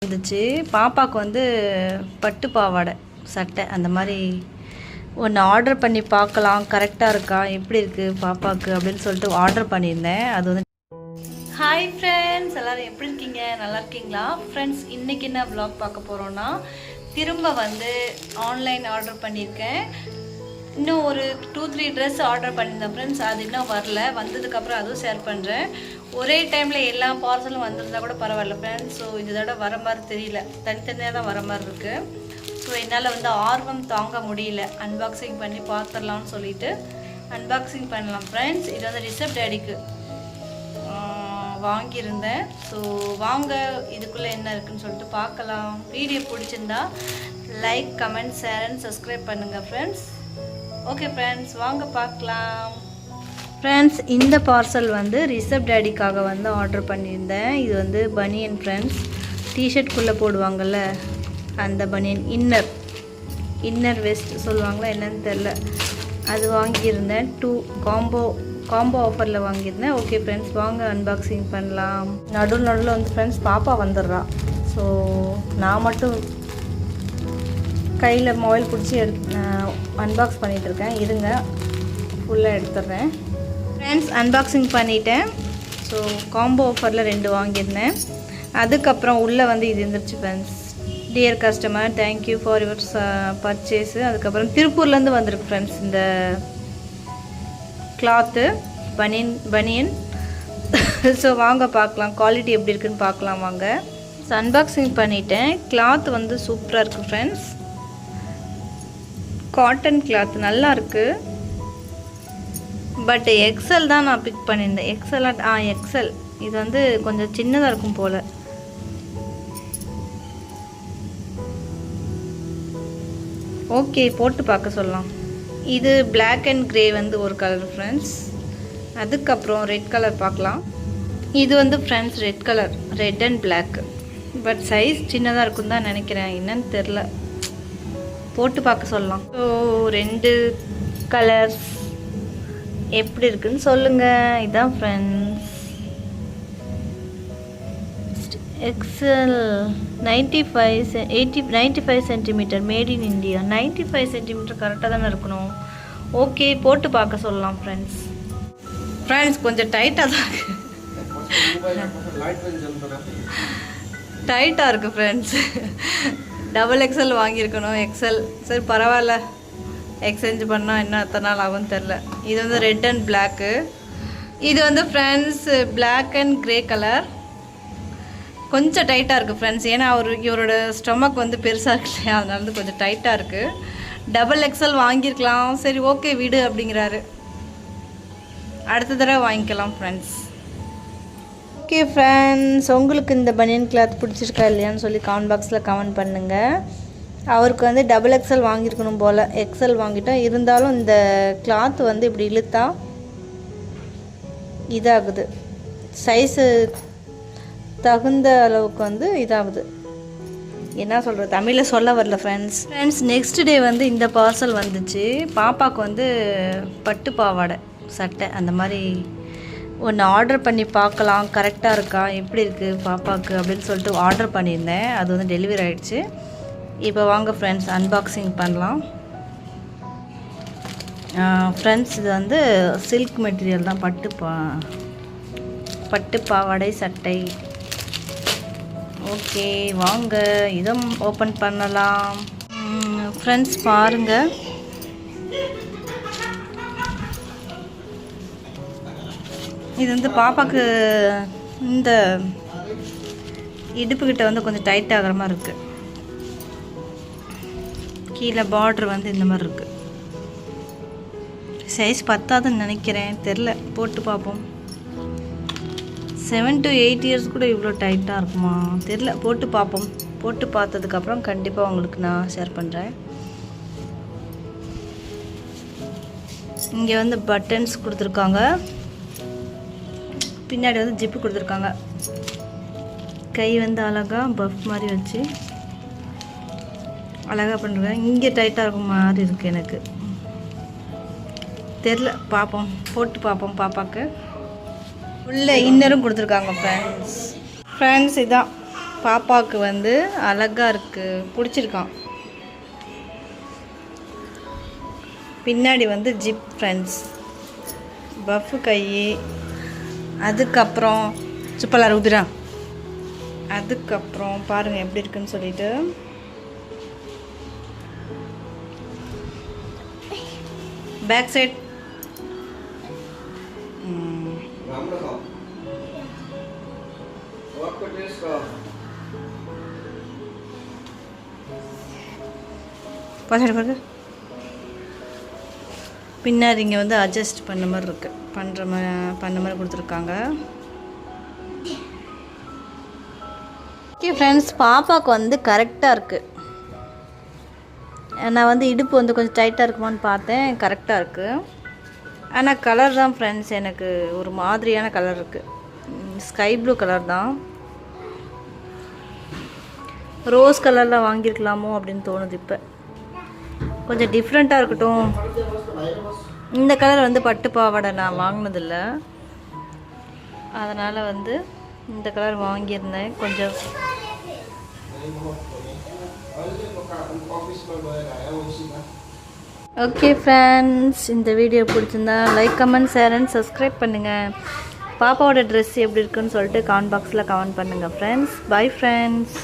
வந்துச்சு. பாப்பாவுக்கு வந்து பட்டு பாவாடை சட்டை அந்த மாதிரி ஒன்று ஆர்டர் பண்ணி பார்க்கலாம், கரெக்டாக இருக்கா, எப்படி இருக்குது பாப்பாவுக்கு அப்படின்னு சொல்லிட்டு ஆர்டர் பண்ணியிருந்தேன். அது வந்து ஹாய் ஃப்ரெண்ட்ஸ், எல்லோரும் எப்படி இருக்கீங்க, நல்லா இருக்கீங்களா ஃப்ரெண்ட்ஸ்? இன்றைக்கி என்ன வ்ளாக் பார்க்க போகிறோன்னா, திரும்ப வந்து ஆன்லைன் ஆர்டர் பண்ணியிருக்கேன். இன்னும் ஒரு 2-3 ட்ரெஸ் ஆர்டர் பண்ணியிருந்தேன் ஃப்ரெண்ட்ஸ். அது இன்னும் வரல, வந்ததுக்கப்புறம் அதுவும் ஷேர் பண்ணுறேன். ஒரே டைமில் எல்லா பார்சலும் வந்திருந்தால் கூட பரவாயில்ல ஃப்ரெண்ட்ஸ். ஸோ இந்த தடவை வர மாதிரி தெரியல, தனித்தனியாக தான் வர மாதிரி இருக்குது. ஸோ என்னால் வந்து ஆர்வம் தாங்க முடியல, அன்பாக்சிங் பண்ணி பார்த்துடலாம்னு சொல்லிட்டு அன்பாக்சிங் பண்ணலாம் ஃப்ரெண்ட்ஸ். இது வந்து ரிஷப் டேடிக்கு வாங்கியிருந்தேன். ஸோ வாங்க இதுக்குள்ளே என்ன இருக்குதுன்னு சொல்லிட்டு பார்க்கலாம். வீடியோ பிடிச்சிருந்தா like, comment, share and subscribe பண்ணுங்கள் ஃப்ரெண்ட்ஸ். ஓகே ஃப்ரெண்ட்ஸ், வாங்க பார்க்கலாம். ஃப்ரெண்ட்ஸ், இந்த பார்சல் வந்து ரிஷப் டேடிக்காக வந்து ஆர்டர் பண்ணியிருந்தேன். இது வந்து பனியன் ஃப்ரெண்ட்ஸ், டிஷர்ட்குள்ளே போடுவாங்கள்ல அந்த பனியன், இன்னர் வெஸ்ட் சொல்லுவாங்களா என்னன்னு தெரில, அது வாங்கியிருந்தேன். 2 காம்போ ஆஃபரில் வாங்கியிருந்தேன். ஓகே ஃப்ரெண்ட்ஸ், வாங்க அன்பாக்சிங் பண்ணலாம். நடுவில் வந்து ஃப்ரெண்ட்ஸ் பாப்பா வந்துடுறா. ஸோ நான் மட்டும் கையில் மொபைல் பிடிச்சி அன்பாக்ஸ் பண்ணிகிட்ருக்கேன். இருங்க, ஃபுல்லாக எடுத்துடுறேன் ஃப்ரெண்ட்ஸ். அன்பாக்சிங் பண்ணிட்டேன். ஸோ காம்போ ஆஃபரில் 2 வாங்கியிருந்தேன். அதுக்கப்புறம் உள்ளே வந்து இது இருந்துருச்சு friends. Dear customer, thank you for your purchase. அதுக்கப்புறம் திருப்பூர்லேருந்து வந்திருக்கு ஃப்ரெண்ட்ஸ் இந்த கிளாத்து, பனியன். ஸோ வாங்க பார்க்கலாம், குவாலிட்டி எப்படி இருக்குதுன்னு பார்க்கலாம் வாங்க. ஸோ அன்பாக்சிங் பண்ணிட்டேன். கிளாத் வந்து சூப்பராக இருக்குது ஃப்ரெண்ட்ஸ். காட்டன் கிளாத் நல்லா இருக்குது. பட் எக்ஸல் தான் நான் பிக் பண்ணியிருந்தேன். எக்ஸல் இது வந்து கொஞ்சம் சின்னதாக இருக்கும் போல். ஓகே, போட்டு பார்க்க சொல்லலாம். இது பிளாக் அண்ட் க்ரே வந்து ஒரு கலர் ஃப்ரெண்ட்ஸ். அதுக்கப்புறம் ரெட் கலர் பார்க்கலாம். இது வந்து friends red and black. But size சின்னதாக இருக்கும் தான் நினைக்கிறேன், என்னன்னு தெரில, போட்டு பார்க்க சொல்லலாம். ஸோ 2 கலர்ஸ் எப்படி இருக்குன்னு சொல்லுங்கள். இதான் friends Excel 95 centimetre, made in India. 95 centimetre கரெக்டாக தானே இருக்கணும். ஓகே, போட்டு பார்க்க சொல்லலாம் ஃப்ரெண்ட்ஸ். கொஞ்சம் டைட்டாக தான் இருக்குது, டைட்டாக இருக்குது ஃப்ரெண்ட்ஸ். டபுள் எக்ஸல் வாங்கியிருக்கணும், எக்ஸல். சரி பரவாயில்ல, எக்ஸ்சேஞ்ச் பண்ணால் என்ன எத்தனை நாள் ஆகும்னு தெரில. இது வந்து ரெட் அண்ட் பிளாக்கு. இது வந்து friends black and grey colour. கொஞ்சம் டைட்டாக இருக்குது ஃப்ரெண்ட்ஸ். ஏன்னா இவரோட ஸ்டொமக் வந்து பெருசாக இருக்கு இல்லையா, அதனால வந்து கொஞ்சம் டைட்டாக இருக்குது. டபுள் எக்ஸல் வாங்கியிருக்கலாம். சரி ஓகே விடு அப்படிங்கிறாரு, அடுத்த தடவை வாங்கிக்கலாம் ஃப்ரெண்ட்ஸ். ஓகே ஃப்ரெண்ட்ஸ், உங்களுக்கு இந்த பனியன் கிளாத் பிடிச்சிருக்கா இல்லையான்னு சொல்லி கமெண்ட் பாக்ஸில் கமெண்ட் பண்ணுங்கள். அவருக்கு வந்து டபுள் எக்ஸல் வாங்கியிருக்கணும் போல், எக்ஸல் வாங்கிட்டோம். இருந்தாலும் இந்த கிளாத் வந்து இப்படி இழுத்தா இதாகுது, சைஸு தகுந்த அளவுக்கு வந்து இதாகுது. என்ன சொல்கிறது, தமிழில் சொல்ல வரல ஃப்ரெண்ட்ஸ். நெக்ஸ்ட் டே வந்து இந்த பார்சல் வந்துச்சு. பாப்பாவுக்கு வந்து பட்டு பாவாடை சட்டை அந்த மாதிரி ஒன்று ஆர்டர் பண்ணி பார்க்கலாம், கரெக்டாக இருக்கா, எப்படி இருக்குது பாப்பாவுக்கு அப்படின்னு சொல்லிட்டு ஆர்டர் பண்ணியிருந்தேன். அது வந்து டெலிவரி ஆகிடுச்சு. இப்போ வாங்க ஃப்ரெண்ட்ஸ் அன்பாக்சிங் பண்ணலாம். ஃப்ரெண்ட்ஸ் இது வந்து சில்க் மெட்டீரியல் தான், பட்டு பாவாடை சட்டை. ஓகே வாங்க இதுவும் ஓப்பன் பண்ணலாம் ஃப்ரெண்ட்ஸ். பாருங்கள், இது வந்து பாப்பாவுக்கு இந்த இடுப்புக்கிட்ட வந்து கொஞ்சம் டைட் ஆகிற மாதிரி இருக்குது. கீழே பார்டர் வந்து இந்த மாதிரி இருக்குது. சைஸ் பத்தாதுன்னு நினைக்கிறேன், தெரில, போட்டு பார்ப்போம். 7 to 8 இயர்ஸ் கூட இவ்வளோ டைட்டாக இருக்குமா தெரில, போட்டு பார்ப்போம். போட்டு பார்த்ததுக்கப்புறம் கண்டிப்பாக உங்களுக்கு நான் ஷேர் பண்ணுறேன். இங்கே வந்து பட்டன்ஸ் கொடுத்துருக்காங்க, பின்னாடி வந்து ஜிப்பு கொடுத்துருக்காங்க. கை வந்து அழகாக பஃப் மாதிரி வச்சு அழகாக பண்ணுறேன். இங்கே டைட்டாக இருக்கும் மாதிரி இருக்குது எனக்கு, தெரில, பார்ப்போம், போட்டு பார்ப்போம். பாப்பாவுக்கு உள்ள இன்னரும் கொடுத்துருக்காங்க ஃப்ரெண்ட்ஸ். இதான் பாப்பாவுக்கு வந்து அழகாக இருக்குது, பிடிச்சிருக்கான். பின்னாடி வந்து ஜிப் ஃப்ரெண்ட்ஸ், பஃப்பு கை, அதுக்கப்புறம் சுப்பலார் உதிரா, அதுக்கப்புறம் பாருங்கள் எப்படி இருக்குன்னு சொல்லிட்டு பேக் சைட். பாருங்க பின்னாடி இங்கே வந்து அட்ஜஸ்ட் பண்ண மாதிரி இருக்குது, பண்ண மாதிரி கொடுத்துருக்காங்க. ஓகே ஃப்ரெண்ட்ஸ், பாப்பாவுக்கு வந்து கரெக்டாக இருக்குது. நான் வந்து இடுப்பு வந்து கொஞ்சம் டைட்டாக இருக்குமான்னு பார்த்தேன், கரெக்டாக இருக்குது. ஆனால் கலர் தான் ஃப்ரெண்ட்ஸ், எனக்கு ஒரு மாதிரியான கலர் இருக்குது. ஸ்கை ப்ளூ கலர் தான். ரோஸ் கலரில் வாங்கியிருக்கலாமோ அப்படின்னு தோணுது. இப்போ கொஞ்சம் டிஃப்ரெண்ட்டாக இருக்கட்டும். இந்த கலர் வந்து பட்டு பாவாடை நான் வாங்கினதில்லை, அதனால் வந்து இந்த கலர் வாங்கியிருந்தேன். கொஞ்சம் ஓகே ஃப்ரெண்ட்ஸ், இந்த வீடியோ பிடிச்சிருந்தா like, comment, share and subscribe பண்ணுங்கள். பாப்பாவோட ட்ரெஸ் எப்படி இருக்குன்னு சொல்லிட்டு கமெண்ட் பாக்ஸில் கமெண்ட் பண்ணுங்கள் ஃப்ரெண்ட்ஸ். Bye friends.